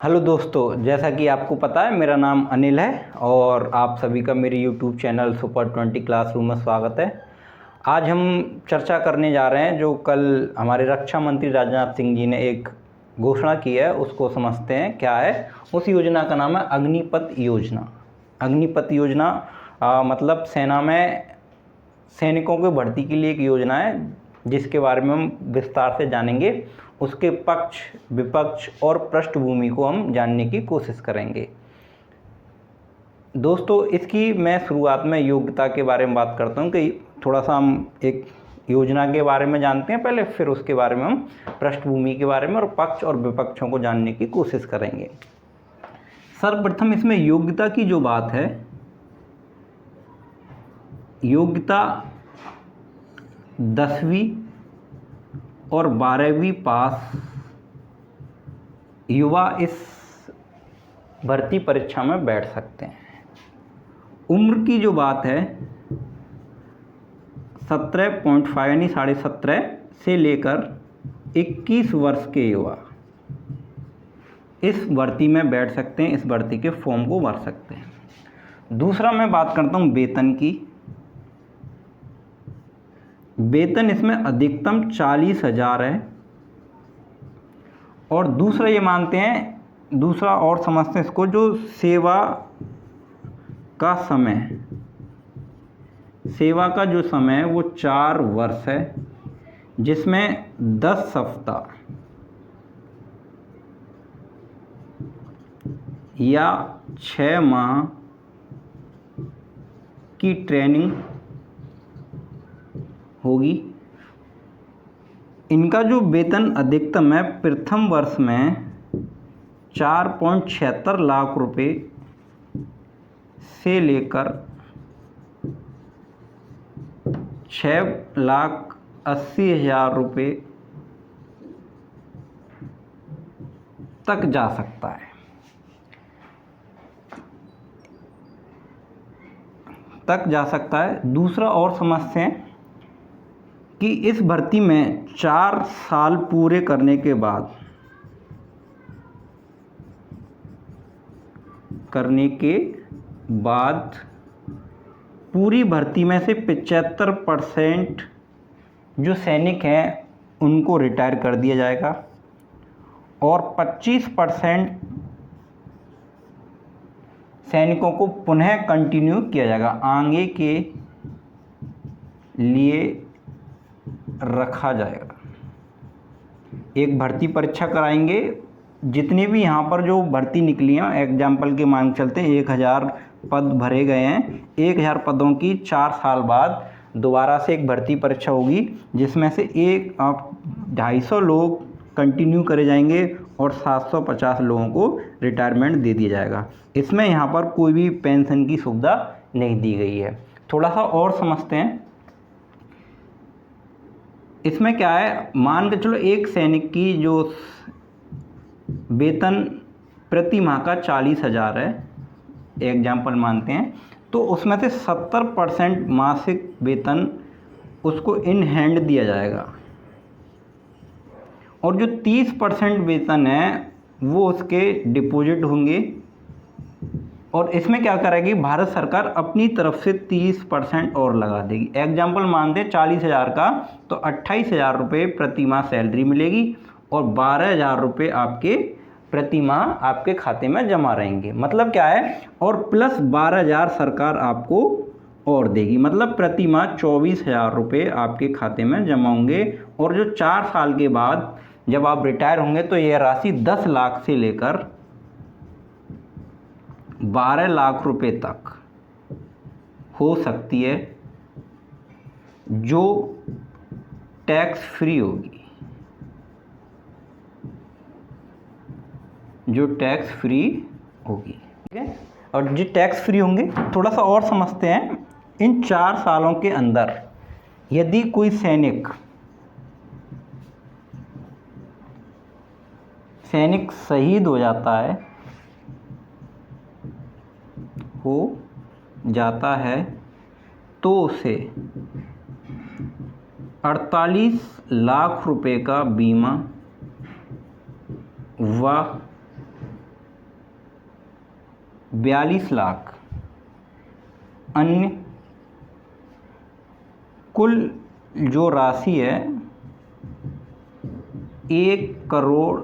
Hello दोस्तों, जैसा कि आपको पता है मेरा नाम अनिल है और आप सभी का मेरे यूट्यूब चैनल सुपर 20 क्लासरूम में स्वागत है। आज हम चर्चा करने जा रहे हैं जो कल हमारे रक्षा मंत्री राजनाथ सिंह जी ने एक घोषणा की है, उसको समझते हैं क्या है। उस योजना का नाम है अग्निपथ योजना। अग्निपथ योजना मतलब सेना में सैनिकों की भर्ती के लिए एक योजना है जिसके बारे में हम विस्तार से जानेंगे। उसके पक्ष, विपक्ष और पृष्ठभूमि को हम जानने की कोशिश करेंगे। दोस्तों, इसकी मैं शुरुआत में योग्यता के बारे में बात करता हूँ कि थोड़ा सा हम एक योजना के बारे में जानते हैं पहले, फिर उसके बारे में हम पृष्ठभूमि के बारे में और पक्ष और विपक्षों को जानने की कोशिश करेंगे। सर्वप्रथम इसमें योग्यता की जो बात है, योग्यता 10वीं और 12वीं पास युवा इस भर्ती परीक्षा में बैठ सकते हैं। उम्र की जो बात है 17.5 यानी 17.5 से लेकर 21 वर्ष के युवा इस भर्ती में बैठ सकते हैं, इस भर्ती के फॉर्म को भर सकते हैं। दूसरा मैं बात करता हूँ वेतन की। वेतन इसमें अधिकतम 40,000 है। और दूसरा ये मानते हैं, दूसरा और समझते हैं इसको, जो सेवा का समय, सेवा का जो समय है वो 4 वर्ष है, जिसमें 10 सप्ताह या 6 माह की ट्रेनिंग होगी। इनका जो वेतन अधिकतम है प्रथम वर्ष में 4.76 लाख रुपए से लेकर 6,80,000 रुपये तक जा सकता है, दूसरा और समझते हैं कि इस भर्ती में 4 साल पूरे करने के बाद पूरी भर्ती में से 75% जो सैनिक हैं उनको रिटायर कर दिया जाएगा और 25% सैनिकों को पुनः कंटिन्यू किया जाएगा, आगे के लिए रखा जाएगा। एक भर्ती परीक्षा कराएंगे, जितने भी यहाँ पर जो भर्ती निकली हैं, एग्जाम्पल के मान चलते हैं 1000 पद भरे गए हैं। 1000 पदों की 4 साल बाद दोबारा से एक भर्ती परीक्षा होगी, जिसमें से 250 लोग कंटिन्यू करे जाएंगे और 750 लोगों को रिटायरमेंट दे दिया जाएगा। इसमें यहाँ पर कोई भी पेंशन की सुविधा नहीं दी गई है। थोड़ा सा और समझते हैं इसमें क्या है। मान के चलो एक सैनिक की जो वेतन प्रति माह का 40,000 है, एग्जाम्पल मानते हैं, तो उसमें से 70% मासिक वेतन उसको इन हैंड दिया जाएगा और जो 30% वेतन है वो उसके डिपॉजिट होंगे। और इसमें क्या करेगी भारत सरकार, अपनी तरफ से 30% और लगा देगी। एग्जाम्पल मानते हैं 40,000 का, तो 28,000 रुपये प्रति माह सैलरी मिलेगी और 12,000 रुपये आपके प्रति माह आपके खाते में जमा रहेंगे। मतलब क्या है, और प्लस 12,000 सरकार आपको और देगी, मतलब प्रति माह 24,000 रुपये आपके खाते में जमा होंगे। और जो 4 साल के बाद जब आप रिटायर होंगे तो यह राशि 10 लाख से लेकर 12 लाख रुपए तक हो सकती है, जो टैक्स फ्री होगी, ठीक है। और जो टैक्स फ्री होंगे, थोड़ा सा और समझते हैं। इन 4 सालों के अंदर यदि कोई सैनिक शहीद हो जाता है तो उसे 48 लाख रुपए का बीमा व 42 लाख। अन्य कुल जो राशि है 1 करोड़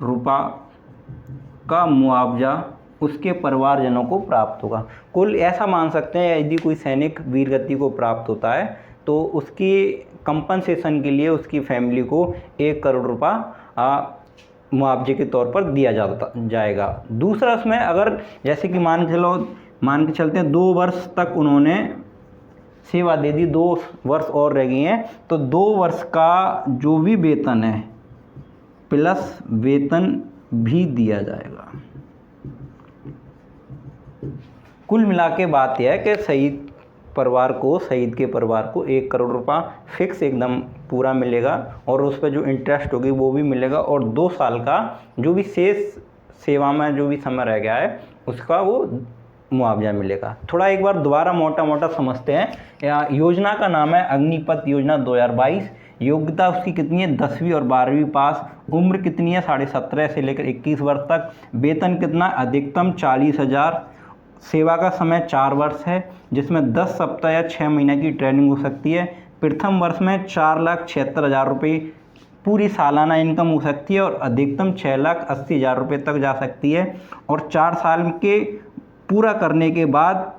रुपया का मुआवजा उसके परिवारजनों को प्राप्त होगा। कुल ऐसा मान सकते हैं, यदि कोई सैनिक वीरगति को प्राप्त होता है तो उसकी कंपनसेशन के लिए उसकी फैमिली को 1 करोड़ रुपया मुआवजे के तौर पर दिया जाएगा। दूसरा उसमें अगर जैसे कि मान के चलते हैं 2 वर्ष तक उन्होंने सेवा दे दी, 2 वर्ष और रह गए हैं, तो 2 वर्ष का जो भी वेतन है प्लस वेतन भी दिया जाएगा। कुल मिला के बात यह है कि शहीद के परिवार को 1 करोड़ रुपया फिक्स एकदम पूरा मिलेगा और उस पर जो इंटरेस्ट होगी वो भी मिलेगा, और 2 साल का जो भी शेष सेवा में जो भी समय रह गया है उसका वो मुआवजा मिलेगा। थोड़ा एक बार दोबारा मोटा समझते हैं। योजना का नाम है अग्निपथ योजना 2022। योग्यता उसकी कितनी है? 10वीं और 12वीं पास। उम्र कितनी है? 17.5 से लेकर 21 वर्ष तक। वेतन कितना? अधिकतम 40,000। सेवा का समय 4 वर्ष है, जिसमें 10 सप्ताह या 6 महीने की ट्रेनिंग हो सकती है। प्रथम वर्ष में 4,76,000 रुपये पूरी सालाना इनकम हो सकती है और अधिकतम 6,80,000 रुपये तक जा सकती है। और 4 साल के पूरा करने के बाद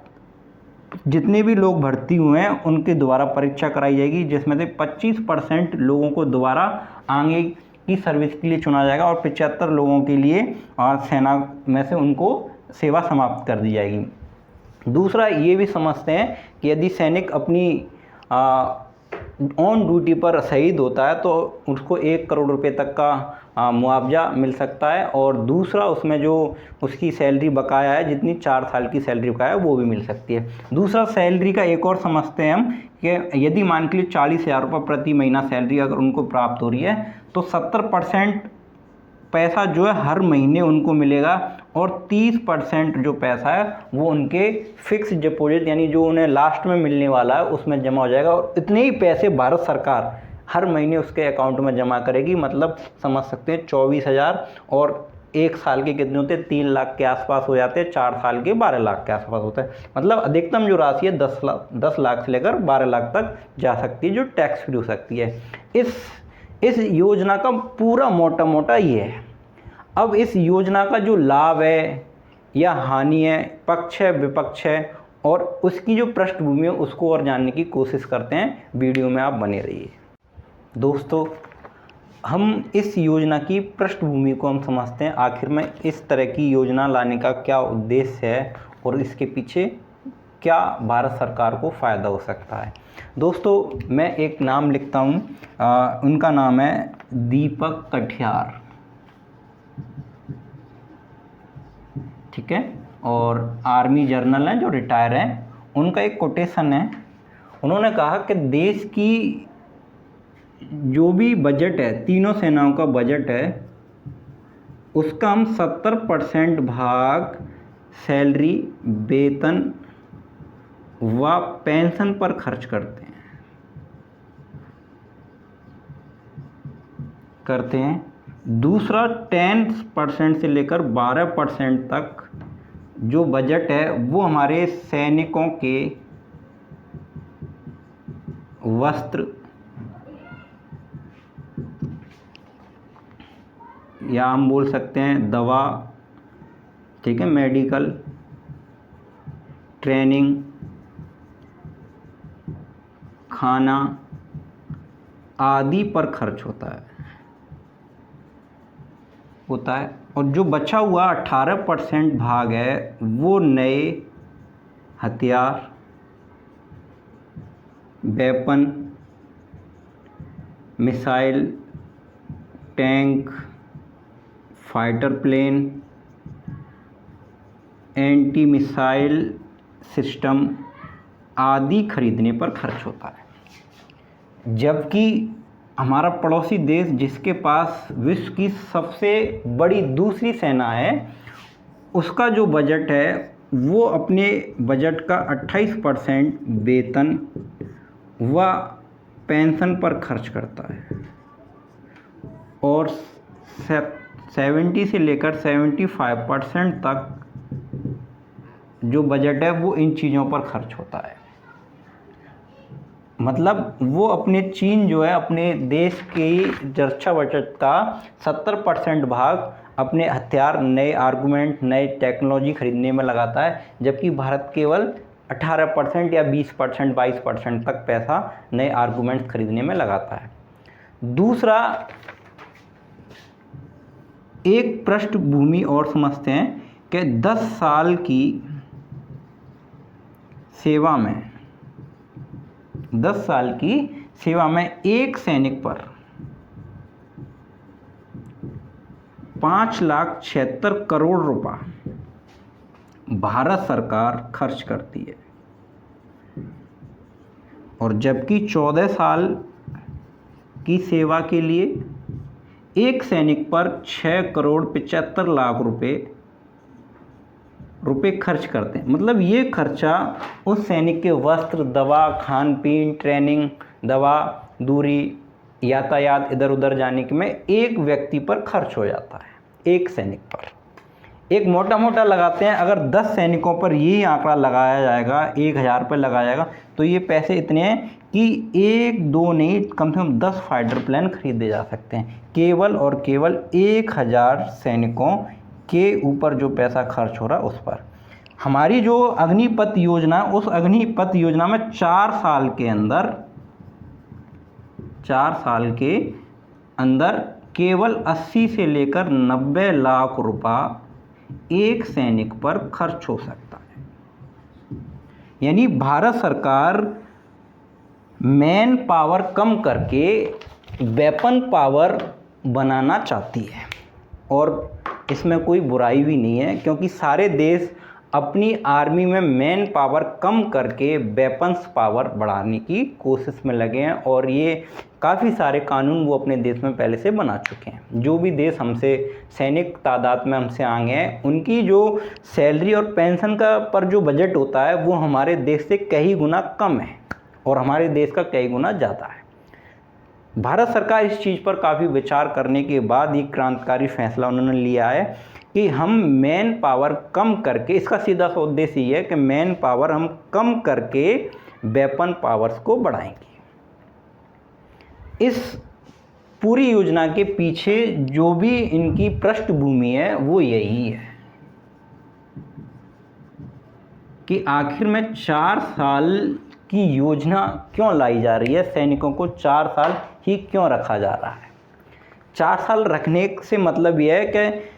जितने भी लोग भर्ती हुए हैं उनके द्वारा परीक्षा कराई जाएगी, जिसमें से 25% लोगों को दोबारा आगे की सर्विस के लिए चुना जाएगा और 75 लोगों के लिए सेना में से उनको सेवा समाप्त कर दी जाएगी। दूसरा ये भी समझते हैं कि यदि सैनिक अपनी ऑन ड्यूटी पर शहीद होता है तो उसको 1 करोड़ रुपए तक का मुआवजा मिल सकता है, और दूसरा उसमें जो उसकी सैलरी बकाया है, जितनी 4 साल की सैलरी बकाया है वो भी मिल सकती है। दूसरा सैलरी का एक और समझते हैं हम कि यदि मान के लिए 40,000 रुपये प्रति महीना सैलरी अगर उनको प्राप्त हो रही है तो 70% पैसा जो है हर महीने उनको मिलेगा और 30% जो पैसा है वो उनके फिक्स डिपॉजिट यानी जो उन्हें लास्ट में मिलने वाला है उसमें जमा हो जाएगा, और इतने ही पैसे भारत सरकार हर महीने उसके अकाउंट में जमा करेगी। मतलब समझ सकते हैं 24,000 और 1 साल के कितने होते हैं? 3 लाख के आसपास हो जाते हैं, 4 साल के 12 लाख के आसपास होता है। मतलब अधिकतम जो राशि है 10 लाख से लेकर 12 लाख तक जा सकती है, जो टैक्स फ्री हो सकती है। इस योजना का पूरा मोटा ये है। अब इस योजना का जो लाभ है या हानि है, पक्ष है विपक्ष है, और उसकी जो पृष्ठभूमि है उसको और जानने की कोशिश करते हैं। वीडियो में आप बने रहिए। दोस्तों, हम इस योजना की पृष्ठभूमि को हम समझते हैं, आखिर में इस तरह की योजना लाने का क्या उद्देश्य है और इसके पीछे क्या भारत सरकार को फ़ायदा हो सकता है। दोस्तों, मैं एक नाम लिखता हूँ, उनका नाम है दीपक कटियार, ठीक है, और आर्मी जर्नल हैं जो रिटायर हैं। उनका एक कोटेशन है, उन्होंने कहा कि देश की जो भी बजट है, तीनों सेनाओं का बजट है, उसका हम 70% भाग सैलरी, वेतन व पेंशन पर खर्च करते हैं। दूसरा 10% से लेकर 12% तक जो बजट है वो हमारे सैनिकों के वस्त्र या हम बोल सकते हैं दवा, ठीक है, मेडिकल, ट्रेनिंग, खाना आदि पर खर्च होता है। और जो बचा हुआ 18% भाग है वो नए हथियार, weapon, missile, tank, fighter plane, anti missile system आदि खरीदने पर खर्च होता है। जबकि हमारा पड़ोसी देश जिसके पास विश्व की सबसे बड़ी दूसरी सेना है, उसका जो बजट है वो अपने बजट का 28% वेतन व पेंशन पर खर्च करता है, और 70 से लेकर 75% तक जो बजट है वो इन चीज़ों पर खर्च होता है। मतलब वो अपने चीन जो है अपने देश की रक्षा बजट का 70% भाग अपने हथियार, नए आर्गूमेंट, नए टेक्नोलॉजी खरीदने में लगाता है, जबकि भारत केवल 18% या 20%, 22% तक पैसा नए आर्गूमेंट्स खरीदने में लगाता है। दूसरा, एक पृष्ठभूमि और समझते हैं कि 10 साल की सेवा में 10 साल की सेवा में एक सैनिक पर 5,76,00,000 करोड़ रुपया भारत सरकार खर्च करती है, और जबकि 14 साल की सेवा के लिए एक सैनिक पर 6,75,00,000 रुपए खर्च करते हैं। मतलब ये खर्चा उस सैनिक के वस्त्र, दवा, खान पीन, ट्रेनिंग, दवा, दूरी, यातायात, इधर उधर जाने के में एक व्यक्ति पर खर्च हो जाता है, एक सैनिक पर। एक मोटा मोटा लगाते हैं, अगर 10 सैनिकों पर यही आंकड़ा लगाया जाएगा, 1,000 रुपये लगाया जाएगा, तो ये पैसे इतने हैं कि 1-2 नहीं, कम से कम 10 फाइटर प्लेन खरीदे जा सकते हैं, केवल और केवल 1,000 सैनिकों के ऊपर जो पैसा खर्च हो रहा है उस पर। हमारी जो अग्निपथ योजना, उस अग्निपथ योजना में 4 साल के अंदर केवल 80 से लेकर 90 लाख रुपया एक सैनिक पर खर्च हो सकता है। यानी भारत सरकार मैन पावर कम करके वेपन पावर बनाना चाहती है, और इसमें कोई बुराई भी नहीं है, क्योंकि सारे देश अपनी आर्मी में मैन पावर कम करके वेपन्स पावर बढ़ाने की कोशिश में लगे हैं, और ये काफ़ी सारे कानून वो अपने देश में पहले से बना चुके हैं। जो भी देश हमसे सैनिक तादाद में हमसे आगे हैं, उनकी जो सैलरी और पेंशन का पर जो बजट होता है वो हमारे देश से कई गुना कम है, और हमारे देश का कई गुना ज़्यादा है। भारत सरकार इस चीज़ पर काफ़ी विचार करने के बाद एक क्रांतिकारी फैसला उन्होंने लिया है कि हम मैन पावर कम करके, इसका सीधा सा उद्देश्य ये है कि मैन पावर हम कम करके वेपन पावर्स को बढ़ाएंगे। इस पूरी योजना के पीछे जो भी इनकी पृष्ठभूमि है वो यही है कि आखिर में 4 साल की योजना क्यों लाई जा रही है, सैनिकों को 4 साल ही क्यों रखा जा रहा है। 4 साल रखने से मतलब यह है कि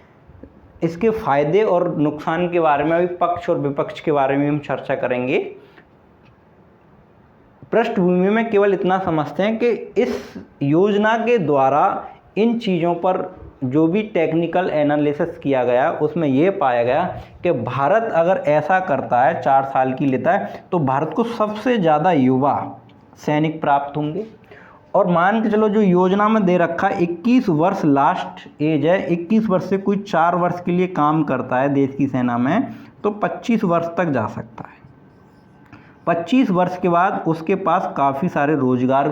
इसके फ़ायदे और नुकसान के बारे में अभी पक्ष और विपक्ष के बारे में हम चर्चा करेंगे। पृष्ठभूमि में केवल इतना समझते हैं कि इस योजना के द्वारा इन चीज़ों पर जो भी टेक्निकल एनालिसिस किया गया उसमें ये पाया गया कि भारत अगर ऐसा करता है, 4 साल की लेता है, तो भारत को सबसे ज़्यादा युवा सैनिक प्राप्त होंगे। और मान के चलो जो योजना में दे रखा 21 वर्ष लास्ट एज है, 21 वर्ष से कोई 4 वर्ष के लिए काम करता है देश की सेना में, तो 25 वर्ष तक जा सकता है। 25 वर्ष के बाद उसके पास काफ़ी सारे रोजगार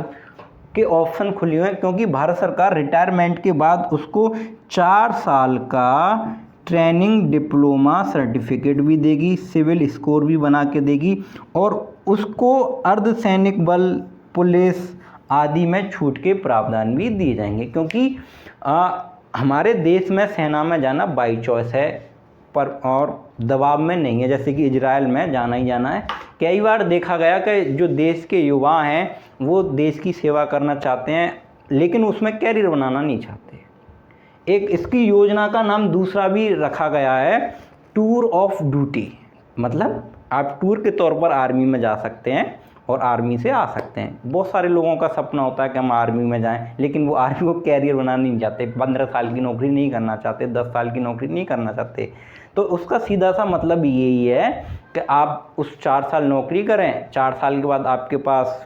के ऑप्शन खुले हुए हैं, क्योंकि भारत सरकार रिटायरमेंट के बाद उसको 4 साल का ट्रेनिंग डिप्लोमा सर्टिफिकेट भी देगी, सिविल स्कोर भी बना के देगी, और उसको अर्धसैनिक बल, पुलिस आदि में छूट के प्रावधान भी दिए जाएंगे, क्योंकि हमारे देश में सेना में जाना बाई चॉइस है, पर और दबाव में नहीं है, जैसे कि इजराइल में जाना ही जाना है। कई बार देखा गया कि जो देश के युवा हैं वो देश की सेवा करना चाहते हैं, लेकिन उसमें कैरियर बनाना नहीं चाहते। एक इसकी योजना का नाम दूसरा भी रखा गया है, टूर ऑफ ड्यूटी। मतलब आप टूर के तौर पर आर्मी में जा सकते हैं और आर्मी से आ सकते हैं। बहुत सारे लोगों का सपना होता है कि हम आर्मी में जाएं, लेकिन वो आर्मी को कैरियर बनाना नहीं चाहते, 15 साल की नौकरी नहीं करना चाहते, 10 साल की नौकरी नहीं करना चाहते। तो उसका सीधा सा मतलब यही है कि आप उस 4 साल नौकरी करें, 4 साल के बाद आपके पास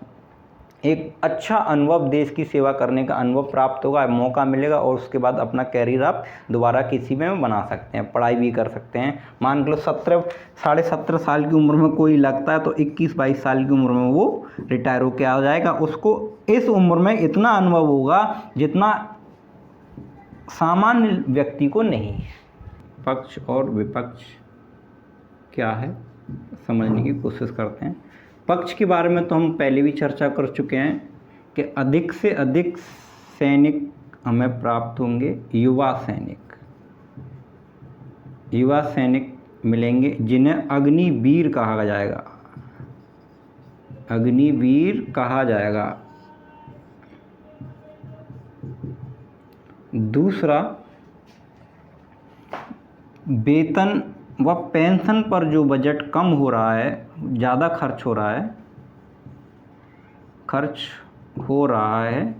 एक अच्छा अनुभव, देश की सेवा करने का अनुभव प्राप्त होगा, मौका मिलेगा, और उसके बाद अपना कैरियर आप दोबारा किसी में बना सकते हैं, पढ़ाई भी कर सकते हैं। मान लो 17 17 साल की उम्र में कोई लगता है तो 21-22 साल की उम्र में वो रिटायर होकर आ जाएगा। उसको इस उम्र में इतना अनुभव होगा जितना सामान्य व्यक्ति को नहीं है। पक्ष और विपक्ष क्या है समझने की कोशिश करते हैं। पक्ष के बारे में तो हम पहले भी चर्चा कर चुके हैं कि अधिक से अधिक सैनिक हमें प्राप्त होंगे, युवा सैनिक मिलेंगे जिन्हें अग्निवीर कहा जाएगा, अग्निवीर कहा जाएगा। दूसरा, वेतन व पेंशन पर जो बजट कम हो रहा है, ज़्यादा खर्च हो रहा है,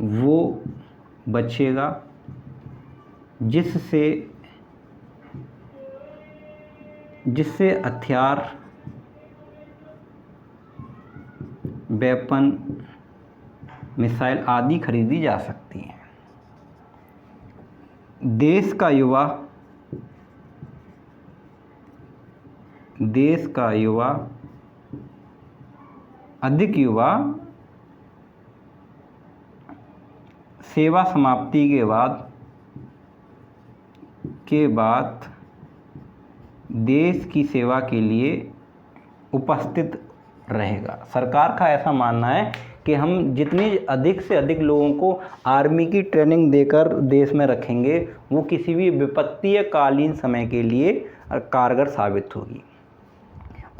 वो बचेगा, जिससे हथियार, वेपन, मिसाइल आदि खरीदी जा सकती हैं। देश का युवा अधिक युवा सेवा समाप्ति के बाद देश की सेवा के लिए उपस्थित रहेगा। सरकार का ऐसा मानना है कि हम जितनी अधिक से अधिक लोगों को आर्मी की ट्रेनिंग देकर देश में रखेंगे, वो किसी भी विपत्तिकालीन समय के लिए कारगर साबित होगी।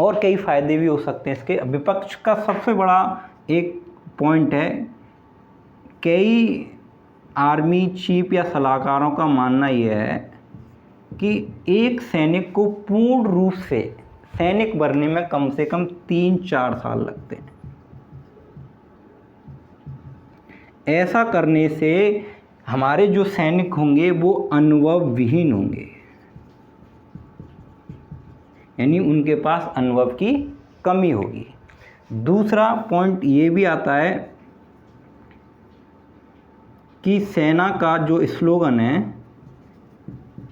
और कई फ़ायदे भी हो सकते हैं इसके। विपक्ष का सबसे बड़ा एक पॉइंट है, कई आर्मी चीफ या सलाहकारों का मानना यह है कि एक सैनिक को पूर्ण रूप से सैनिक बनने में कम से कम 3-4 साल लगते हैं। ऐसा करने से हमारे जो सैनिक होंगे वो अनुभव विहीन होंगे, यानी उनके पास अनुभव की कमी होगी। दूसरा पॉइंट ये भी आता है कि सेना का जो स्लोगन है,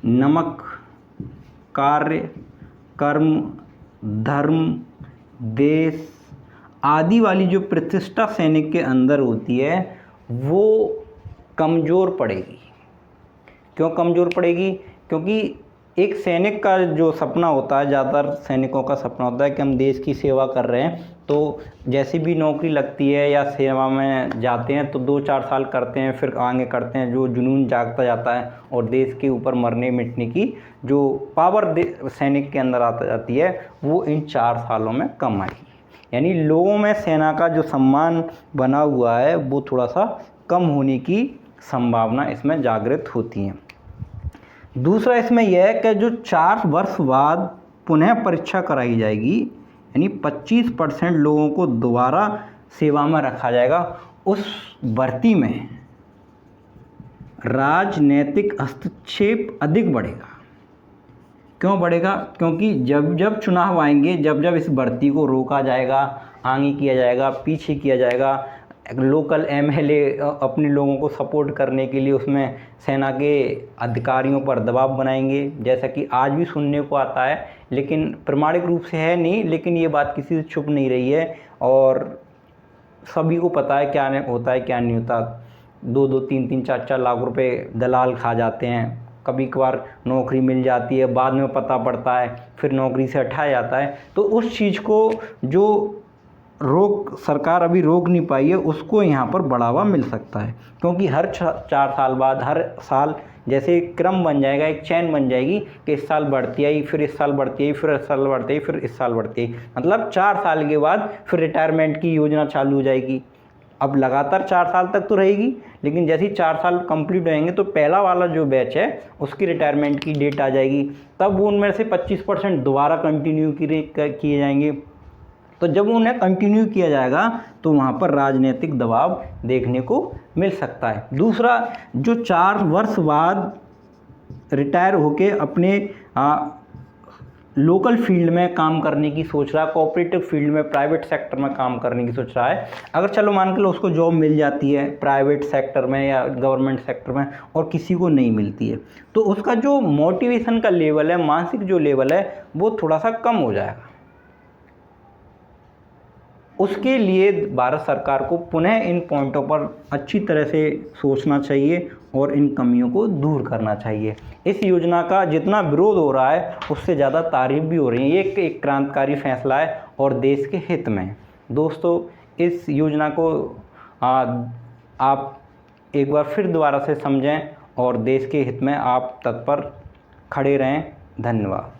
नमक, कार्य, कर्म, धर्म, देश आदि वाली जो प्रतिष्ठा सैनिक के अंदर होती है, वो कमज़ोर पड़ेगी। क्यों कमज़ोर पड़ेगी? क्योंकि एक सैनिक का जो सपना होता है, ज़्यादातर सैनिकों का सपना होता है कि हम देश की सेवा कर रहे हैं, तो जैसी भी नौकरी लगती है या सेवा में जाते हैं तो 2-4 साल करते हैं, फिर आगे करते हैं, जो जुनून जागता जाता है और देश के ऊपर मरने मिटने की जो पावर सैनिक के अंदर आती है, वो इन 4 सालों में कम आएगी। यानी लोगों में सेना का जो सम्मान बना हुआ है वो थोड़ा सा कम होने की संभावना इसमें जागृत होती है। दूसरा इसमें यह है कि जो 4 वर्ष बाद पुनः परीक्षा कराई जाएगी, यानी 25% लोगों को दोबारा सेवा में रखा जाएगा। उस भर्ती में राजनीतिक हस्तक्षेप अधिक बढ़ेगा। क्यों बढ़ेगा? क्योंकि जब चुनाव आएंगे, जब इस भर्ती को रोका जाएगा, आगे किया जाएगा, पीछे किया जाएगा, लोकल एमएलए अपने लोगों को सपोर्ट करने के लिए उसमें सेना के अधिकारियों पर दबाव बनाएंगे, जैसा कि आज भी सुनने को आता है, लेकिन प्रमाणिक रूप से है नहीं, लेकिन ये बात किसी से छुप नहीं रही है और सभी को पता है क्या होता है क्या नहीं होता। 2-2, 3-3, 4-4 लाख रुपए दलाल खा जाते हैं। कभी कभार नौकरी मिल जाती है, बाद में पता पड़ता है, फिर नौकरी से हटाया जाता है। तो उस चीज़ को जो सरकार अभी रोक नहीं पाई है, उसको यहाँ पर बढ़ावा मिल सकता है। क्योंकि हर 4 साल बाद, हर साल जैसे क्रम बन जाएगा, एक चैन बन जाएगी कि इस साल बढ़ती आई, फिर इस साल बढ़ती आई, फिर इस साल बढ़ती आई, फिर इस साल बढ़ती आई, मतलब 4 साल के बाद फिर रिटायरमेंट की योजना चालू हो जाएगी। अब लगातार 4 साल तक तो रहेगी, लेकिन जैसे ही 4 साल कंप्लीट होंगे तो पहला वाला जो बैच है उसकी रिटायरमेंट की डेट आ जाएगी। तब उनमें से 25% दोबारा कंटिन्यू किए जाएंगे। तो जब उन्हें कंटिन्यू किया जाएगा तो वहाँ पर राजनीतिक दबाव देखने को मिल सकता है। दूसरा, जो 4 वर्ष बाद रिटायर होके अपने लोकल फील्ड में काम करने की सोच रहा है, कोऑपरेटिव फील्ड में, प्राइवेट सेक्टर में काम करने की सोच रहा है, अगर चलो मान के लो उसको जॉब मिल जाती है प्राइवेट सेक्टर में या गवर्नमेंट सेक्टर में और किसी को नहीं मिलती है, तो उसका जो मोटिवेशन का लेवल है, मानसिक जो लेवल है, वो थोड़ा सा कम हो जाएगा। उसके लिए भारत सरकार को पुनः इन पॉइंटों पर अच्छी तरह से सोचना चाहिए और इन कमियों को दूर करना चाहिए। इस योजना का जितना विरोध हो रहा है उससे ज़्यादा तारीफ भी हो रही है। ये एक क्रांतिकारी फैसला है और देश के हित में। दोस्तों, इस योजना को आप एक बार फिर दोबारा से समझें और देश के हित में आप तत्पर खड़े रहें। धन्यवाद।